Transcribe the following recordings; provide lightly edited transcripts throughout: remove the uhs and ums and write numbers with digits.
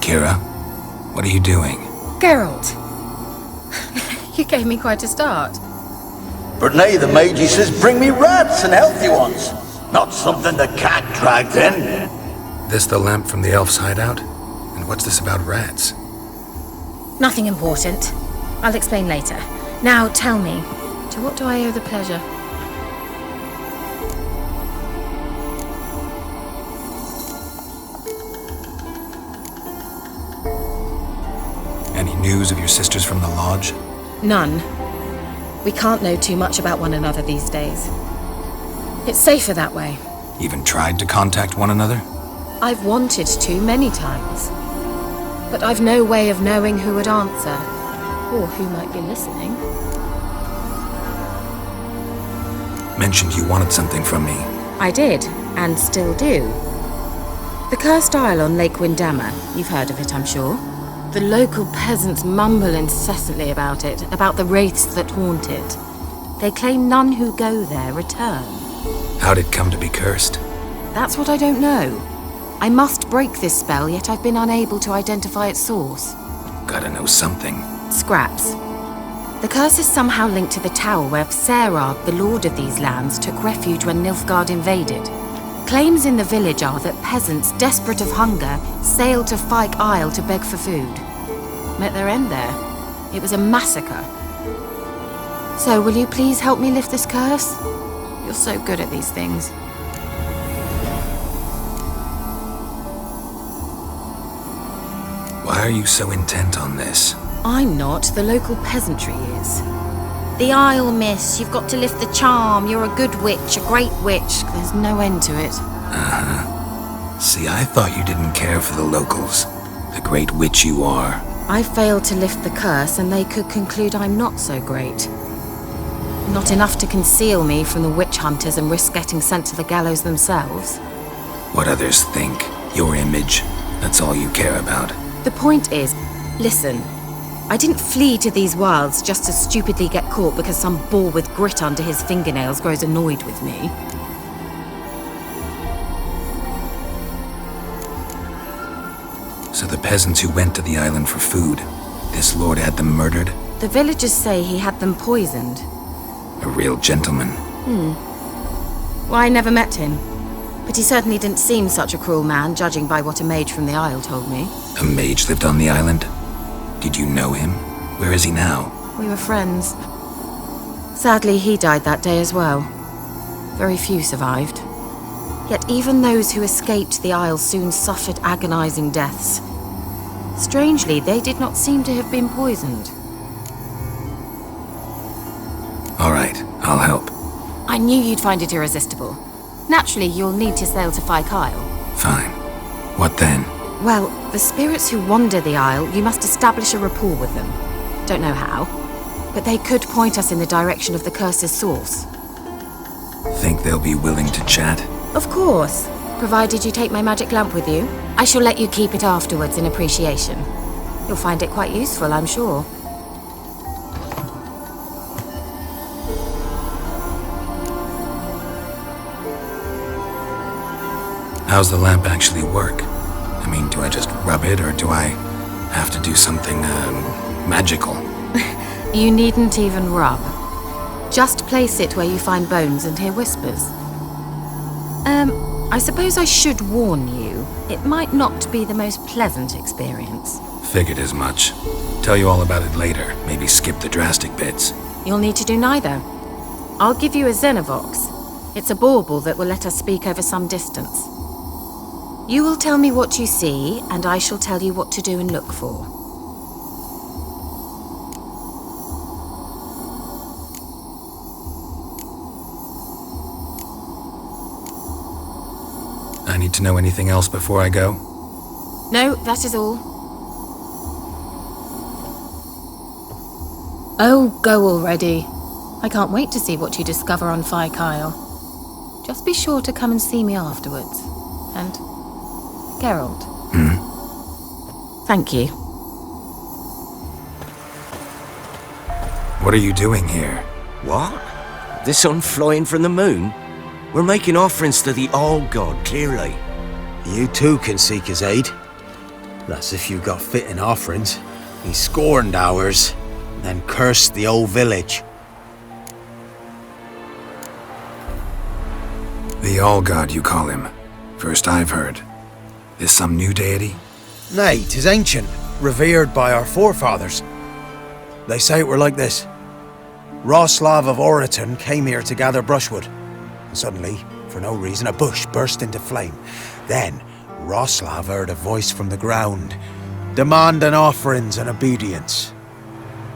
Kiera. What are you doing? Geralt! You gave me quite a start. But nay, the mage says bring me rats and healthy ones. Not something the cat dragged in. This the lamp from the elf's hideout? And what's this about rats? Nothing important. I'll explain later. Now tell me, to what do I owe the pleasure? Any news of your sisters from the lodge? None. We can't know too much about one another these days. It's safer that way. Even tried to contact one another? I've wanted to many times. But I've no way of knowing who would answer, or who might be listening. Mentioned you wanted something from me. I did, and still do. The cursed isle on Lake Windammer. You've heard of it, I'm sure. The local peasants mumble incessantly about it, about the wraiths that haunt it. They claim none who go there return. How'd it come to be cursed? That's what I don't know. I must break this spell, yet I've been unable to identify its source. Gotta know something. Scraps. The curse is somehow linked to the tower where Serard, the lord of these lands, took refuge when Nilfgaard invaded. Claims in the village are that peasants, desperate of hunger, sailed to Fyke Isle to beg for food. Met their end there. It was a massacre. So, will you please help me lift this curse? You're so good at these things. Why are you so intent on this? I'm not, the local peasantry is. The Isle, miss, you've got to lift the charm. You're a good witch, a great witch. There's no end to it. See, I thought you didn't care for the locals. The great witch you are. I failed to lift the curse, and they could conclude I'm not so great. Not enough to conceal me from the witch hunters and risk getting sent to the gallows themselves. What others think, your image, that's all you care about. The point is, listen, I didn't flee to these wilds just to stupidly get caught because some boar with grit under his fingernails grows annoyed with me. So the peasants who went to the island for food, this lord had them murdered? The villagers say he had them poisoned. A real gentleman. Well, I never met him. But he certainly didn't seem such a cruel man, judging by what a mage from the Isle told me. A mage lived on the island? Did you know him? Where is he now? We were friends. Sadly, he died that day as well. Very few survived. Yet even those who escaped the Isle soon suffered agonizing deaths. Strangely, they did not seem to have been poisoned. All right, I'll help. I knew you'd find it irresistible. Naturally, you'll need to sail to Fyke Isle. Fine. What then? Well, the spirits who wander the Isle, you must establish a rapport with them. Don't know how, but they could point us in the direction of the curse's source. Think they'll be willing to chat? Of course, provided you take my magic lamp with you. I shall let you keep it afterwards in appreciation. You'll find it quite useful, I'm sure. How's the lamp actually work? I mean, do I just rub it, or do I have to do something, magical? You needn't even rub. Just place it where you find bones and hear whispers. I suppose I should warn you, it might not be the most pleasant experience. Figured as much. Tell you all about it later, maybe skip the drastic bits. You'll need to do neither. I'll give you a Xenovox. It's a bauble that will let us speak over some distance. You will tell me what you see, and I shall tell you what to do and look for. I need to know anything else before I go? No, that is all. Oh, go already. I can't wait to see what you discover on Fyke Isle. Just be sure to come and see me afterwards. And Geralt. Thank you. What are you doing here? What? The sun flying from the moon? We're making offerings to the All-God, clearly. You too can seek his aid. That's if you got fitting offerings. He scorned ours, then cursed the old village. The All-God, you call him. First I've heard. Is some new deity? Nay, 'tis ancient, revered by our forefathers. They say it were like this. Roslav of Oriton came here to gather brushwood. And suddenly, for no reason, a bush burst into flame. Then, Roslav heard a voice from the ground, demanding offerings and obedience.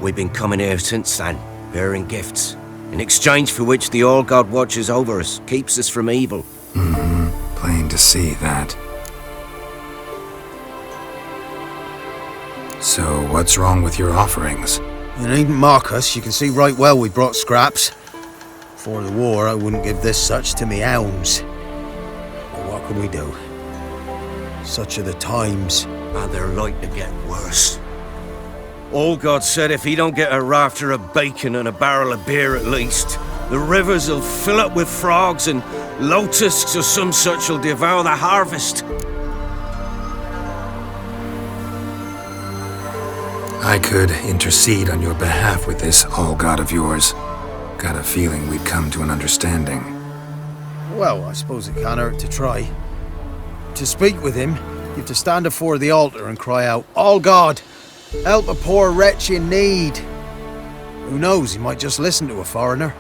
We've been coming here since then, bearing gifts, in exchange for which the All-God watches over us, keeps us from evil. Plain to see that. So, what's wrong with your offerings? You needn't mock us, you can see right well we brought scraps. Before the war, I wouldn't give this such to me hmmm. But what can we do? Such are the times. And they're like to get worse. All-God said if he don't get a rafter of bacon and a barrel of beer at least, the rivers will fill up with frogs and locusts or some such will devour the harvest. I could intercede on your behalf with this All-God of yours. Got a feeling we'd come to an understanding. Well, I suppose it can't hurt to try. To speak with him, you have to stand before the altar and cry out, "All God, help a poor wretch in need." Who knows, he might just listen to a foreigner.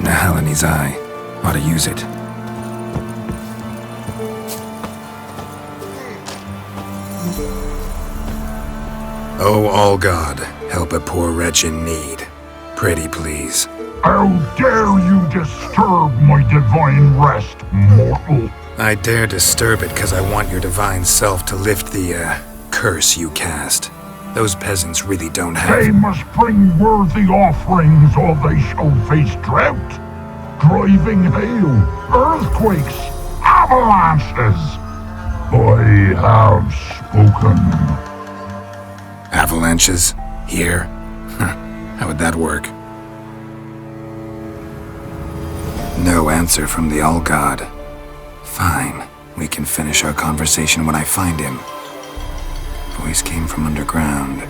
Nahal in his eye. Ought to use it. Oh, All-God, help a poor wretch in need. Pretty please. How dare you disturb my divine rest, mortal? I dare disturb it because I want your divine self to lift the, curse you cast. Those peasants really don't have— They must bring worthy offerings or they shall face drought, driving hail, earthquakes, avalanches. I have spoken. Avalanches? Here? Huh. How would that work? No answer from the All-God. Fine. We can finish our conversation when I find him. Voice came from underground.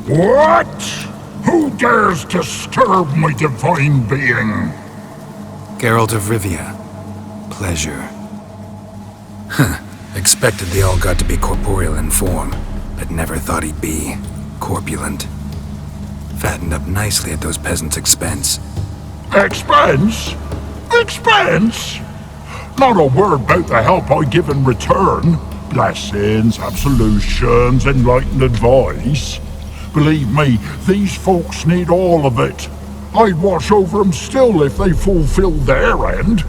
What? Who dares disturb my divine being? Geralt of Rivia. Pleasure. Huh. Expected the All-God to be corporeal in form, but never thought he'd be corpulent. Fattened up nicely at those peasants' expense. Expense? Expense? Not a word about the help I give in return. Blessings, absolutions, enlightened advice. Believe me, these folks need all of it. I'd watch over them still if they fulfilled their end.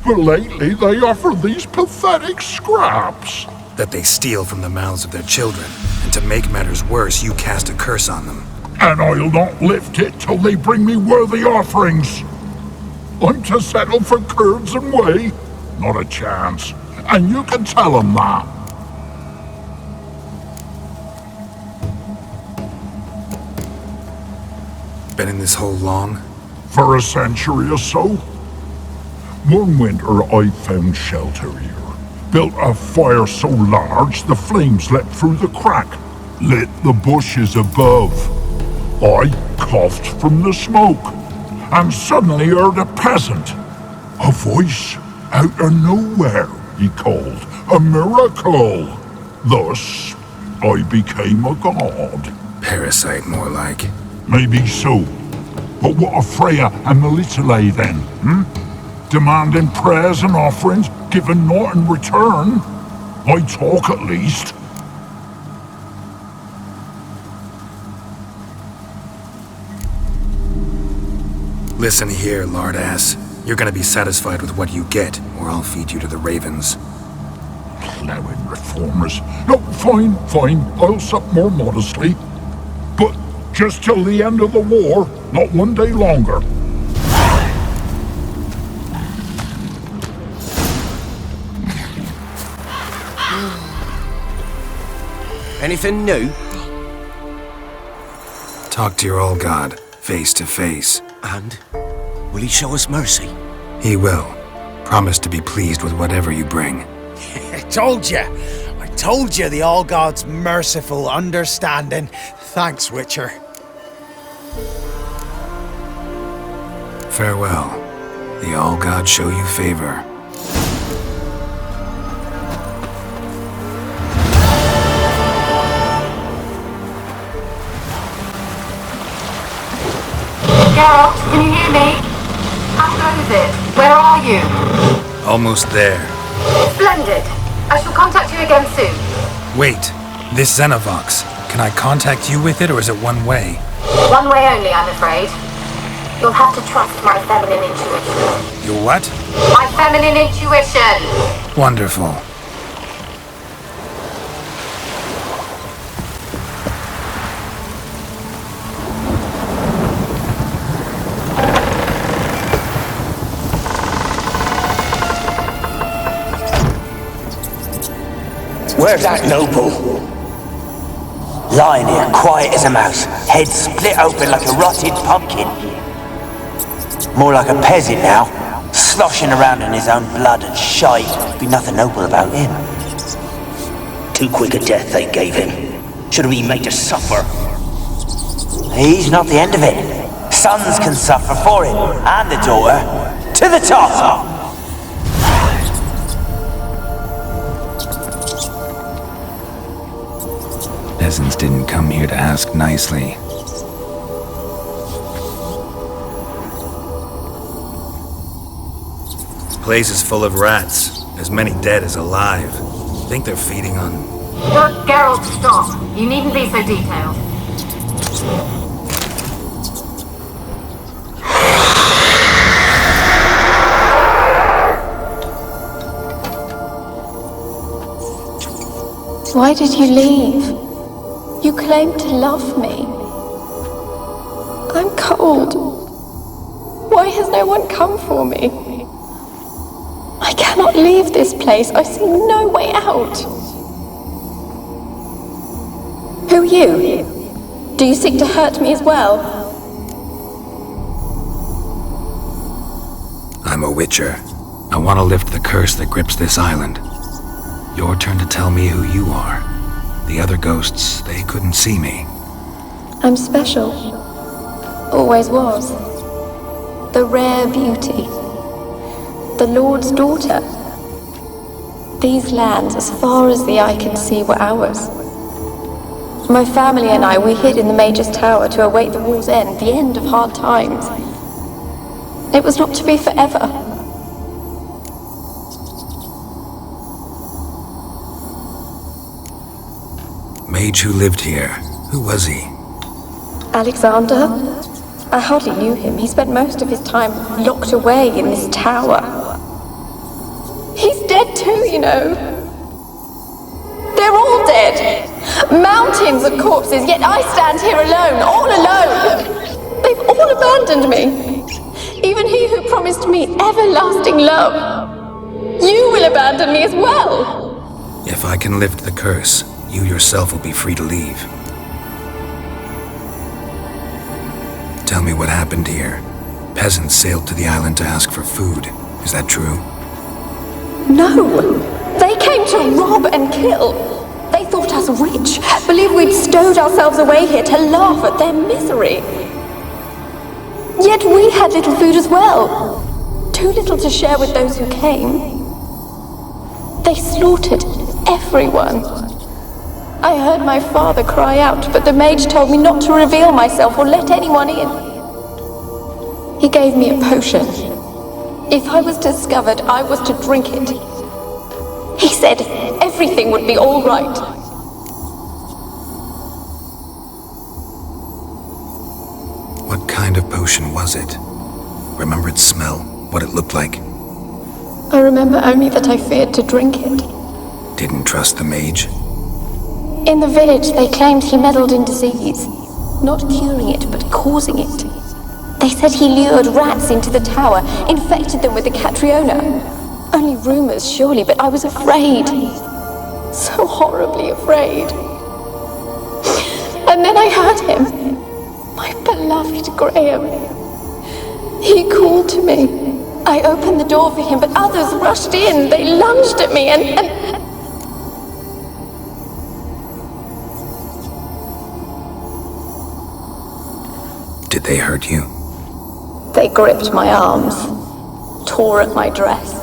But lately they offer these pathetic scraps. That they steal from the mouths of their children, and to make matters worse, you cast a curse on them. And I'll not lift it till they bring me worthy offerings. I'm to settle for curds and whey? Not a chance. And you can tell them that. Been in this hole long? For a century or so. One winter I found shelter here. Built a fire so large the flames leapt through the crack, lit the bushes above. I coughed from the smoke, and suddenly heard a peasant. A voice out of nowhere, he called. A miracle. Thus, I became a god. Parasite, more like. Maybe so. But what of Freya and Melitele then, Demanding prayers and offerings, given naught in return? I talk at least. Listen here, lardass. You're gonna be satisfied with what you get, or I'll feed you to the ravens. allow it, reformers. No, fine, I'll sup more modestly. But just till the end of the war, not one day longer. Anything new? Talk to your old god, face to face. And will he show us mercy? He will. Promise to be pleased with whatever you bring. I told you the All God's merciful, understanding. Thanks, Witcher. Farewell. The All God show you favor. Geralt, can you hear me? How goes it? Where are you? Almost there. Splendid. I shall contact you again soon. Wait, this Xenovox. Can I contact you with it, or is it one way? One way only, I'm afraid. You'll have to trust my feminine intuition. Your what? My feminine intuition! Wonderful. Where's that noble? Lying here, quiet as a mouse, head split open like a rotted pumpkin. More like a peasant now, sloshing around in his own blood and shite. Be nothing noble about him. Too quick a death they gave him. Should have been made to suffer. He's not the end of it. Sons can suffer for him, and the daughter. To the top! Peasants didn't come here to ask nicely. This place is full of rats. As many dead as alive. Think they're feeding on... Look, Geralt, stop. You needn't be so detailed. Why did you leave? You claimed to love me. I'm cold. Why has no one come for me? I cannot leave this place. I see no way out. Who are you? Do you seek to hurt me as well? I'm a witcher. I want to lift the curse that grips this island. Your turn to tell me who you are. The other ghosts, they couldn't see me. I'm special. Always was. The rare beauty. The Lord's daughter. These lands, as far as the eye can see, were ours. My family and I, we hid in the Mage's Tower to await the war's end, the end of hard times. It was not to be forever. Mage who lived here. Who was he? Alexander? I hardly knew him. He spent most of his time locked away in this tower. He's dead too, you know. They're all dead. Mountains of corpses, yet I stand here alone, all alone. They've all abandoned me. Even he who promised me everlasting love. You will abandon me as well. If I can lift the curse, you yourself will be free to leave. Tell me what happened here. Peasants sailed to the island to ask for food. Is that true? No! They came to rob and kill. They thought us rich, believed we'd stowed ourselves away here to laugh at their misery. Yet we had little food as well. Too little to share with those who came. They slaughtered everyone. I heard my father cry out, but the mage told me not to reveal myself or let anyone in. He gave me a potion. If I was discovered, I was to drink it. He said everything would be all right. What kind of potion was it? Remember its smell? What it looked like? I remember only that I feared to drink it. Didn't trust the mage? In the village, they claimed he meddled in disease. Not curing it, but causing it. They said he lured rats into the tower, infected them with the Catriona. Only rumors, surely, but I was afraid. So horribly afraid. And then I heard him. My beloved Graham. He called to me. I opened the door for him, but others rushed in. They lunged at me and... Did they hurt you? They gripped my arms, tore at my dress.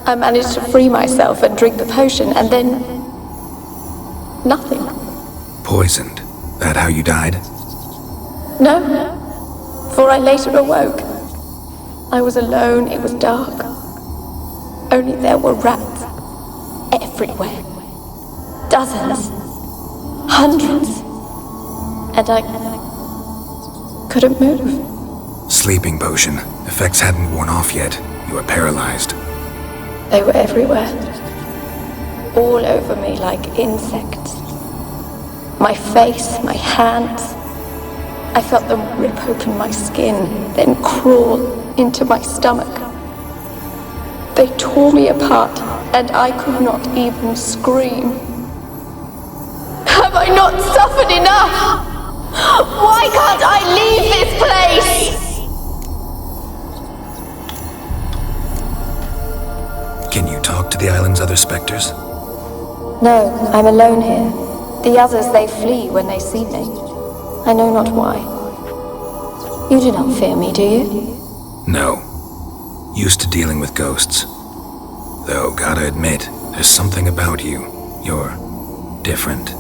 I managed to free myself and drink the potion, and then... nothing. Poisoned? That how you died? No, for I later awoke. I was alone, it was dark. Only there were rats everywhere. Dozens. Hundreds. And I couldn't move. Sleeping potion. Effects hadn't worn off yet. You were paralyzed. They were everywhere. All over me like insects. My face, my hands. I felt them rip open my skin, then crawl into my stomach. They tore me apart, and I could not even scream. Have I not suffered enough? Why can't I leave this place? Can you talk to the island's other specters? No, I'm alone here. The others, they flee when they see me. I know not why. You do not fear me, do you? No. Used to dealing with ghosts. Though, gotta admit, there's something about you. You're different.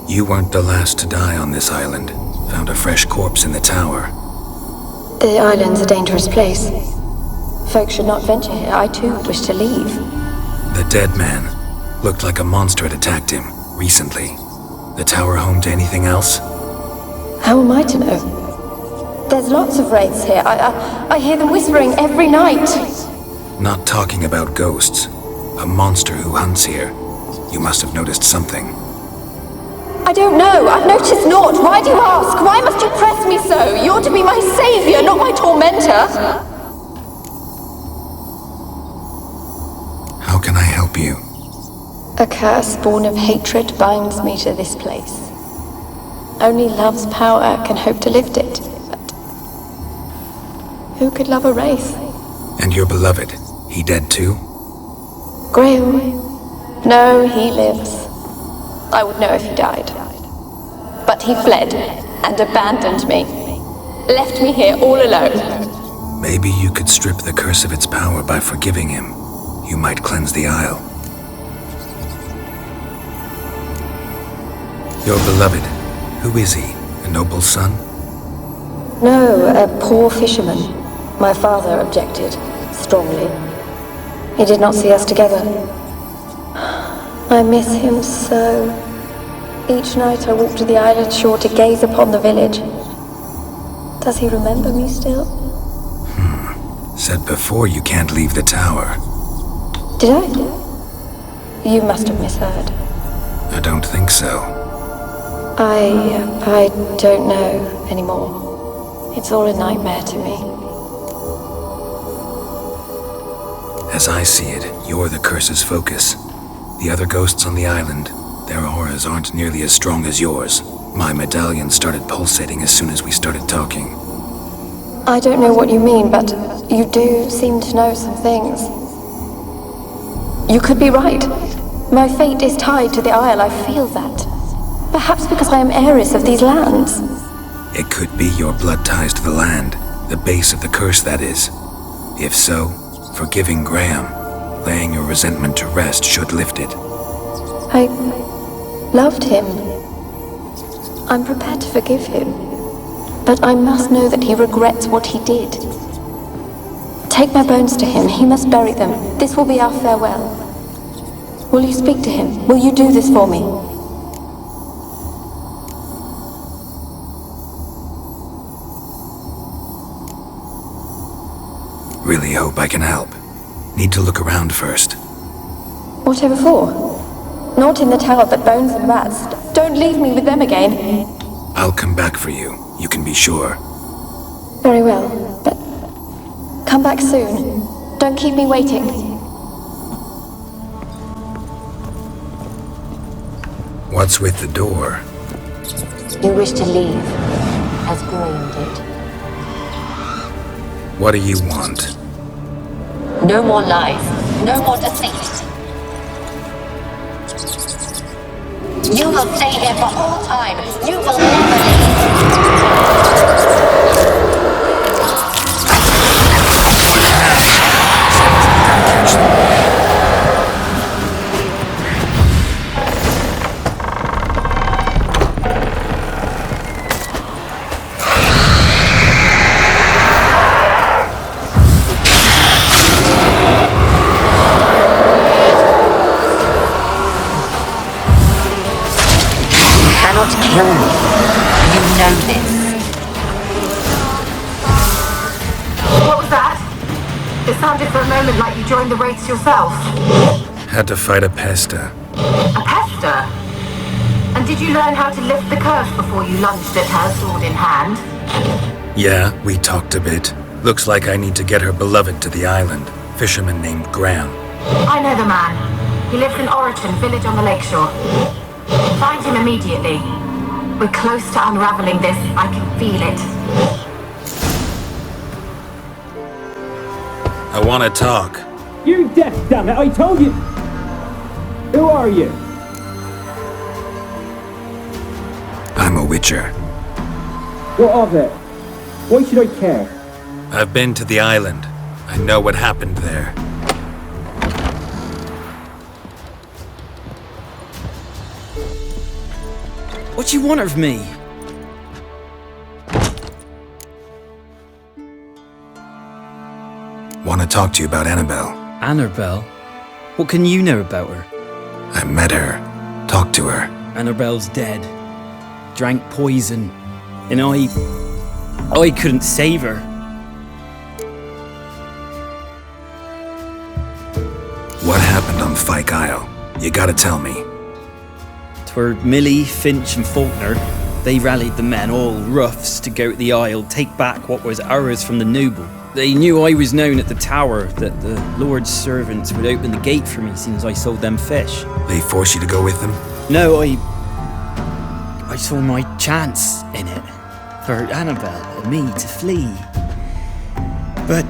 You weren't the last to die on this island. Found a fresh corpse in the tower. The island's a dangerous place. Folks should not venture here. I too wish to leave. The dead man. Looked like a monster had attacked him, recently. The tower home to anything else? How am I to know? There's lots of wraiths here. I hear them whispering every night. Not talking about ghosts. A monster who hunts here. You must have noticed something. I don't know. I've noticed naught. Why do you ask? Why must you press me so? You're to be my savior, not my tormentor. How can I help you? A curse born of hatred binds me to this place. Only love's power can hope to lift it. But who could love a wraith? And your beloved, he dead too? Graham? No, he lives. I would know if he died. But he fled and abandoned me. Left me here all alone. Maybe you could strip the curse of its power by forgiving him. You might cleanse the isle. Your beloved, who is he? A noble son? No, a poor fisherman. My father objected, strongly. He did not see us together. I miss him so. Each night I walk to the island shore to gaze upon the village. Does he remember me still? Said before you can't leave the tower. Did I? You must have misheard. I don't think so. I don't know anymore. It's all a nightmare to me. As I see it, you're the curse's focus. The other ghosts on the island, their auras aren't nearly as strong as yours. My medallion started pulsating as soon as we started talking. I don't know what you mean, but you do seem to know some things. You could be right. My fate is tied to the Isle, I feel that. Perhaps because I am heiress of these lands. It could be your blood ties to the land, the base of the curse, that is. If so, forgiving Graham, laying your resentment to rest should lift it. I loved him. I'm prepared to forgive him. But I must know that he regrets what he did. Take my bones to him. He must bury them. This will be our farewell. Will you speak to him? Will you do this for me? Really hope I can help. Need to look around first. Whatever for? Not in the tower, but bones and rats. Don't leave me with them again. I'll come back for you, you can be sure. Very well, but come back soon. Don't keep me waiting. What's with the door? You wish to leave, as Graham did. What do you want? No more lies, no more deceit. You will stay here for all time. You will never kill me. You know this. What was that? It sounded for a moment like you joined the Wraiths yourself. Had to fight a pesta. A pester? And did you learn how to lift the curse before you lunged at her, sword in hand? Yeah, we talked a bit. Looks like I need to get her beloved to the island. Fisherman named Graham. I know the man. He lives in Oriton, village on the lakeshore. Find him immediately. We're close to unraveling this. I can feel it. I want to talk. You're deaf, damn it! I told you! Who are you? I'm a witcher. What of it? Why should I care? I've been to the island. I know what happened there. What do you want of me? Want to talk to you about Annabelle. Annabelle? What can you know about her? I met her. Talked to her. Annabelle's dead. Drank poison. And I couldn't save her. What happened on Fyke Isle? You gotta tell me. 'Twere Millie, Finch and Faulkner. They rallied the men, all roughs, to go to the Isle, take back what was ours from the noble. They knew I was known at the tower, that the Lord's servants would open the gate for me since I sold them fish. They force you to go with them? No, I saw my chance in it, for Annabelle and me to flee. But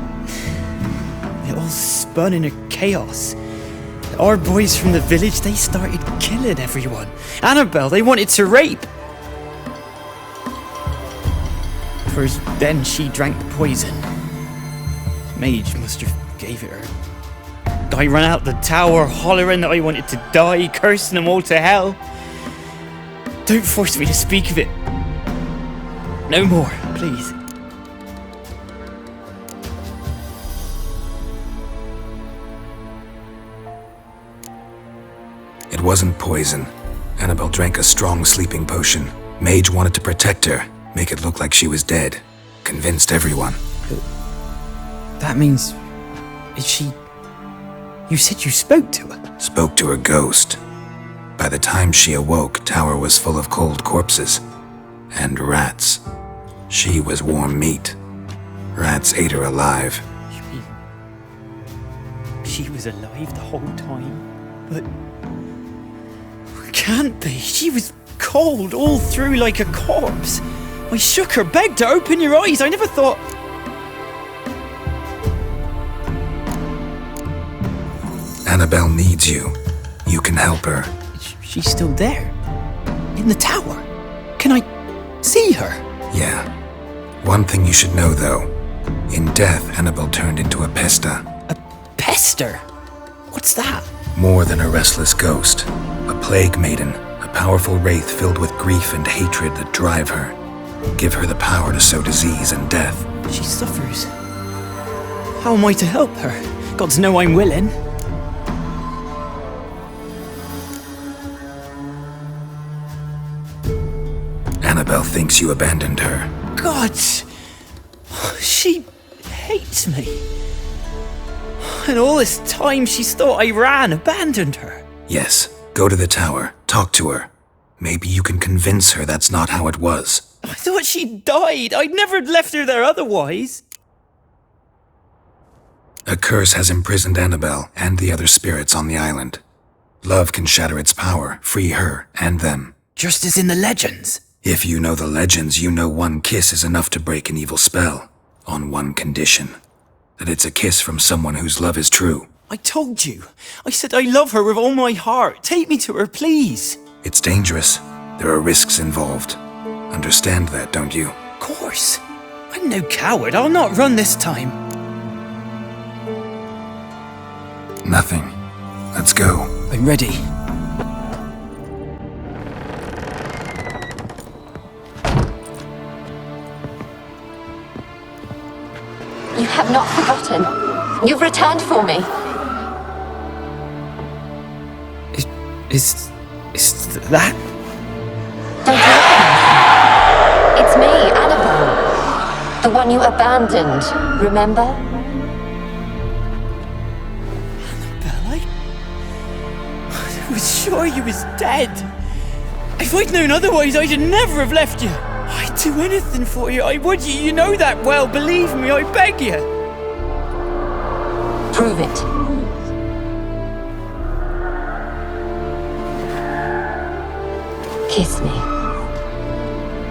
it all spun in a chaos. Our boys from the village, they started killing everyone. Annabelle, they wanted to rape. First, then she drank the poison. Mage must have gave it her. I ran out the tower, hollering that I wanted to die, cursing them all to hell. Don't force me to speak of it. No more, please. It wasn't poison. Annabelle drank a strong sleeping potion. Mage wanted to protect her, make it look like she was dead. Convinced everyone. That means... is she... You said you spoke to her? Spoke to her ghost. By the time she awoke, Tower was full of cold corpses. And rats. She was warm meat. Rats ate her alive. You mean... she was alive the whole time? But... can't be. She was cold all through like a corpse. I shook her, begged her, open your eyes. I never thought... Annabelle needs you. You can help her. She's still there. In the tower. Can I see her? Yeah. One thing you should know, though. In death, Annabelle turned into a pesta. A pester? What's that? More than a restless ghost. A plague maiden. A powerful wraith filled with grief and hatred that drive her. Give her the power to sow disease and death. She suffers. How am I to help her? Gods know I'm willing. Annabelle thinks you abandoned her. God! She hates me. And all this time she's thought I abandoned her. Yes, go to the tower, talk to her. Maybe you can convince her that's not how it was. I thought she died. I'd never left her there otherwise. A curse has imprisoned Annabelle and the other spirits on the island. Love can shatter its power, free her and them. Just as in the legends. If you know the legends, you know one kiss is enough to break an evil spell. On one condition. That it's a kiss from someone whose love is true. I told you. I said I love her with all my heart. Take me to her, please. It's dangerous. There are risks involved. Understand that, don't you? Of course. I'm no coward. I'll not run this time. Nothing. Let's go. I'm ready. You have not forgotten. You've returned for me. Is that? Don't you recognize me? It's me, Annabelle. The one you abandoned, remember? Annabelle, I was sure you was dead. If I'd known otherwise, I'd never have left you. I'd do anything for you. I would. You know that well. Believe me, I beg you. Prove it. Kiss me.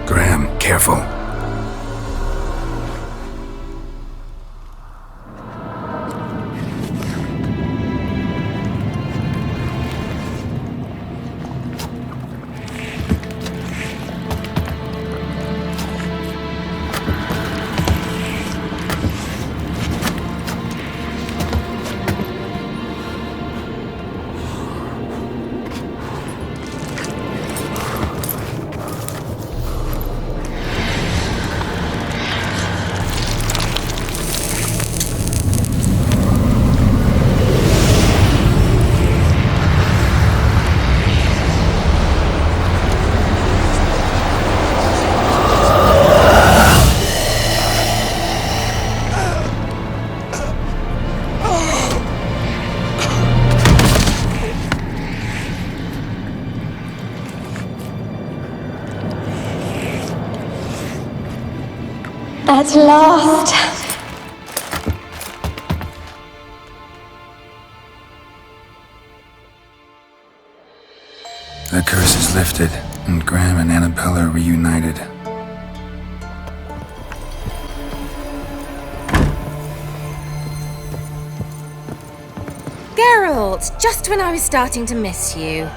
Graham, careful. At last. The curse is lifted, and Graham and Annabelle are reunited. Geralt, just when I was starting to miss you.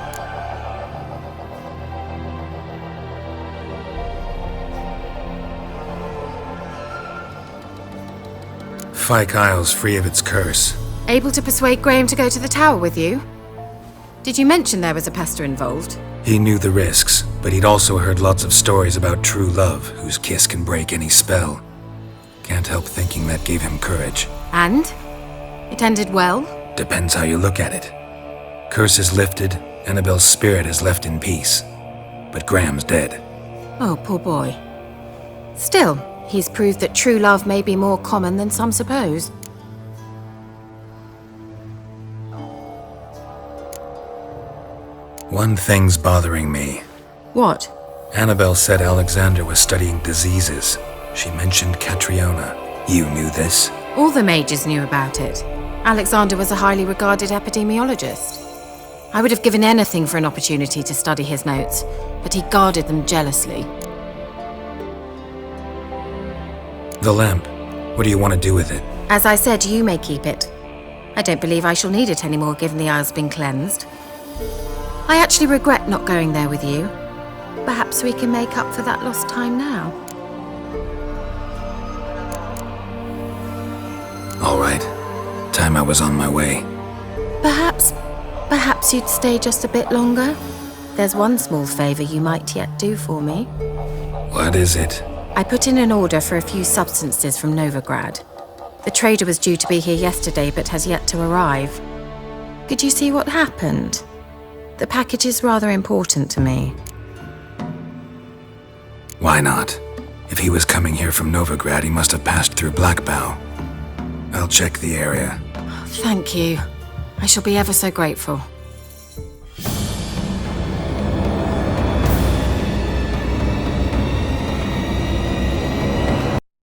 Fyke Isle's free of its curse. Able to persuade Graham to go to the tower with you? Did you mention there was a pester involved? He knew the risks, but he'd also heard lots of stories about true love, whose kiss can break any spell. Can't help thinking that gave him courage. And? It ended well? Depends how you look at it. Curse is lifted, Annabelle's spirit is left in peace. But Graham's dead. Oh, poor boy. Still, he's proved that true love may be more common than some suppose. One thing's bothering me. What? Annabelle said Alexander was studying diseases. She mentioned Catriona. You knew this? All the mages knew about it. Alexander was a highly regarded epidemiologist. I would have given anything for an opportunity to study his notes, but he guarded them jealously. The lamp. What do you want to do with it? As I said, you may keep it. I don't believe I shall need it anymore, given the Isle's been cleansed. I actually regret not going there with you. Perhaps we can make up for that lost time now. All right. Time I was on my way. Perhaps you'd stay just a bit longer? There's one small favor you might yet do for me. What is it? I put in an order for a few substances from Novigrad. The trader was due to be here yesterday, but has yet to arrive. Could you see what happened? The package is rather important to me. Why not? If he was coming here from Novigrad, he must have passed through Blackbow. I'll check the area. Thank you. I shall be ever so grateful.